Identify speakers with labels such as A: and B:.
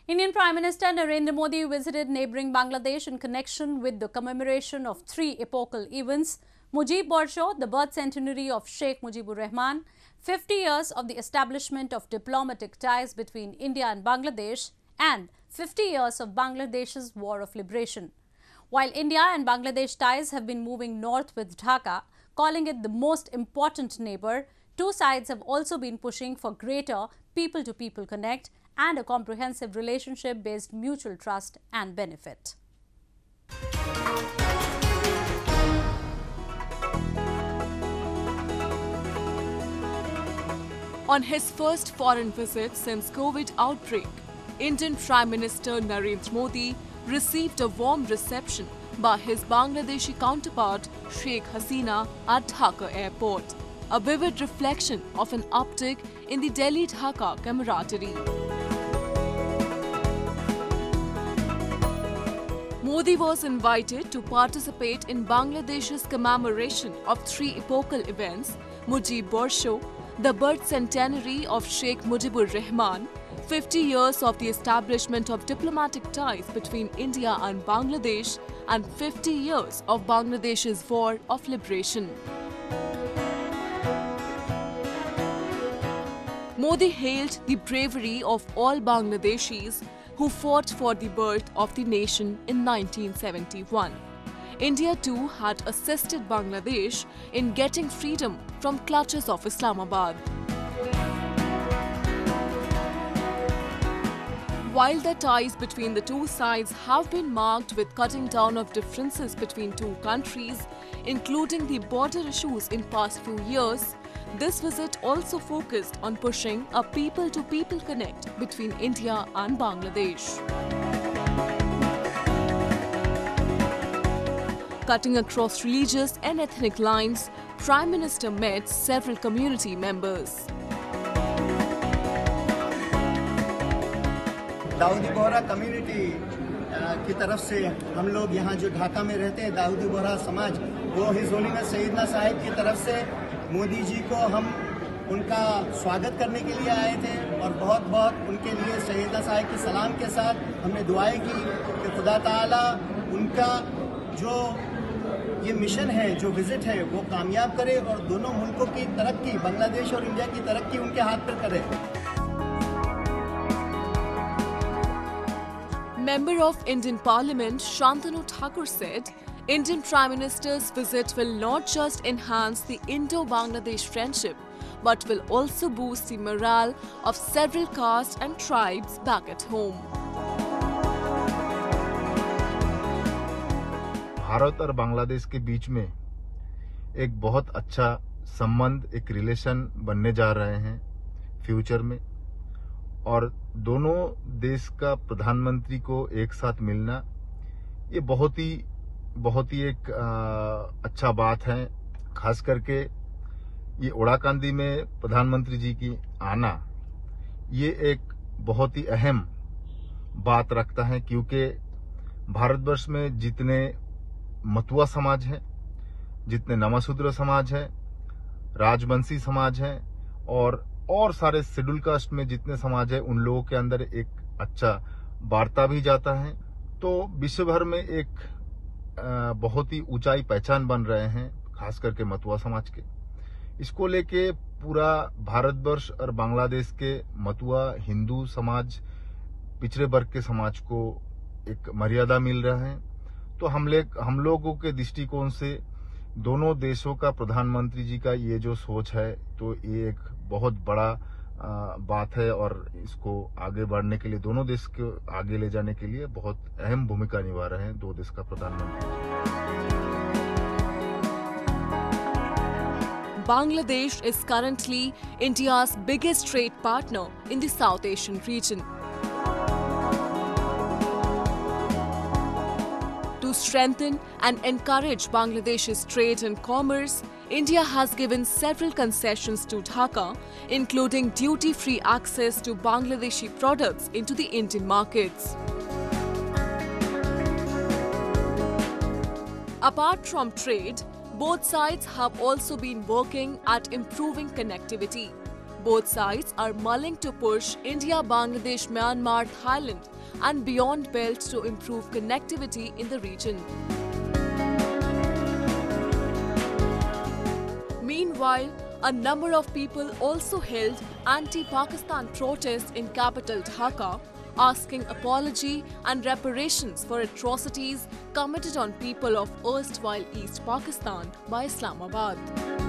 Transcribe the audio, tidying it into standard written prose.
A: Indian Prime Minister Narendra Modi visited neighbouring Bangladesh in connection with the commemoration of three epochal events: Mujib Borsho, the birth centenary of Sheikh Mujibur Rahman, 50 years of the establishment of diplomatic ties between India and Bangladesh, and 50 years of Bangladesh's War of Liberation. While India and Bangladesh ties have been moving north with Dhaka, calling it the most important neighbour, two sides have also been pushing for greater people-to-people connect and a comprehensive relationship based mutual trust and benefit.
B: On his first foreign visit since COVID outbreak, Indian Prime Minister Narendra Modi received a warm reception by his Bangladeshi counterpart Sheikh Hasina at Dhaka airport, a vivid reflection of an uptick in the Delhi-Dhaka camaraderie. Modi was invited to participate in Bangladesh's commemoration of three epochal events: Mujib Borsho, the birth centenary of Sheikh Mujibur Rahman, 50 years of the establishment of diplomatic ties between India and Bangladesh, and 50 years of Bangladesh's War of Liberation. Modi hailed the bravery of all Bangladeshis who fought for the birth of the nation in 1971. India too had assisted Bangladesh in getting freedom from clutches of Islamabad. While the ties between the two sides have been marked with cutting down of differences between two countries, including the border issues in past few years, this visit also focused on pushing a people-to-people connect between India and Bangladesh. Cutting across religious and ethnic lines, Prime Minister met several community members.
C: Dawoodi Bohra community की तरफ से हम लोग यहाँ जो ढाका में रहते हैं, दाऊदी बोहरा समाज, वो हिज होलीनेस सैयदना साहिब की तरफ से मोदी जी को हम उनका स्वागत करने के लिए आए थे और बहुत बहुत उनके लिए सैयदना साहिब के सलाम के साथ हमने दुआएं की कि खुदा ताला उनका जो ये मिशन है, जो विजिट है, वो कामयाब करे और दोनों मुल्कों की तरक्की, बांग्लादेश और इंडिया की तरक्की उनके हाथ पर करे।
B: Member of Indian Parliament Shantanu Thakur said, Indian Prime Minister's visit will not just enhance the Indo-Bangladesh friendship, but will also boost the morale of several castes and tribes back at home.
D: Bharat और बांग्लादेश के बीच में एक बहुत अच्छा संबंध, एक relation बनने जा रहे हैं फ्यूचर में, और दोनों देश का प्रधानमंत्री को एक साथ मिलना ये बहुत ही एक अच्छा बात है। खास करके ये ओराकांदी में प्रधानमंत्री जी की आना ये एक बहुत ही अहम बात रखता है, क्योंकि भारतवर्ष में जितने मतुआ समाज है, जितने नमशूद्र समाज है, राजवंशी समाज है और सारे शेड्यूल कास्ट में जितने समाज है, उन लोगों के अंदर एक अच्छा वार्ता भी जाता है। तो विश्व भर में एक बहुत ही ऊंचाई पहचान बन रहे हैं, खास करके मतुआ समाज के। इसको लेके पूरा भारतवर्ष और बांग्लादेश के मतुआ, हिंदू समाज, पिछड़े वर्ग के समाज को एक मर्यादा मिल रहा है। तो हम लोगों के दृष्टिकोण से दोनों देशों का प्रधानमंत्री जी का ये जो सोच है, तो ये एक बहुत बड़ा बात है और इसको आगे बढ़ने के लिए, दोनों देश को आगे ले जाने के लिए बहुत अहम भूमिका निभा रहे हैं दो देश का प्रधानमंत्री।
B: Bangladesh is currently India's biggest trade partner in the South Asian region. To strengthen and encourage Bangladesh's trade and commerce, India has given several concessions to Dhaka, including duty-free access to Bangladeshi products into the Indian markets. Apart from trade, both sides have also been working at improving connectivity. Both sides are mulling to push India, Bangladesh, Myanmar, Thailand and beyond belt to improve connectivity in the region. Meanwhile, a number of people also held anti-Pakistan protests in capital Dhaka, asking apology and reparations for atrocities committed on people of erstwhile East Pakistan by Islamabad.